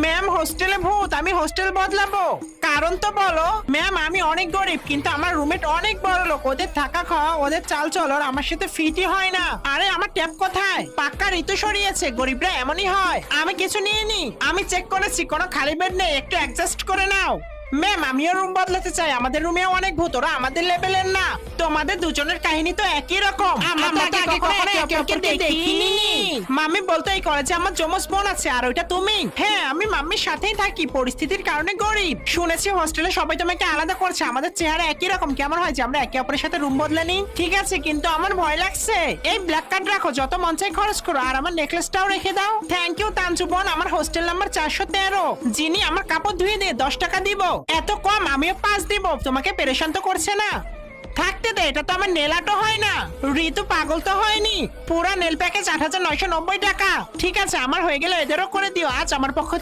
Ma'am হোস্টেলে ভূত, আমি হোস্টেল বদলাবো। কারণ তো বলো। ম্যাম আমি অনেক গরিব, কিন্তু আমার রুমমেট অনেক বড় লোক। ওদের থাকা খাওয়া, ওদের চাল চলন আমার সাথে ফিটই হয় না। আরে আমার ট্যাব কোথায়? পাক্কা ঋতু সরিয়েছে, গরিবরা এমনই হয়। আমি কিছু নিইনি, আমি চেক করেছি, কোনো খালি বেড নেই, একটু অ্যাডজাস্ট করে নাও। ম্যাম আমিও রুম বদলাতে চাই, আমাদের রুমে অনেক ভূত, ওরা আমাদের লেভেলের না। তোমাদের দুজনের কাহিনী তো একই রকম। আমরা তো আগে কখনো একে অপরকে দেখিনি। মাম্মি বলতো এই কলেজে আমার যমজ বোন আছে, আর ওইটা তুমি। হ্যাঁ আমি মাম্মির সাথেই থাকি, পরিস্থিতির কারণে গরিব। শুনেছি হোস্টেলে সবাই তোমাকে আলাদা করছে, আমাদের চেহারা একই রকম, কেমন হয় যে আমরা একে অপরের সাথে রুম বদলানি? ঠিক আছে, কিন্তু আমার ভয় লাগছে। এই ব্ল্যাক কার্ড রাখো, যত মন চাই খরচ করো, আর আমার নেকলেসটাও রেখে দাও। থ্যাংক ইউ তানজু বোন, আমার হোস্টেল নাম্বার 413। যিনি আমার কাপড় ধুয়ে দিয়ে 10 টাকা দিব। এত কম? আমিও 5 দিব। তোমাকে পেরেশান তো করছে না? থাকতে দে, এটা তো আমার নেল আর্টও হয় না। ঋতু পাগল তো হয়নি? পুরা নেল প্যাকেজ 8,990 টাকা। ঠিক আছে, আমার হয়ে গেলে এদেরও করে দিও। আজ আমার পক্ষ থেকে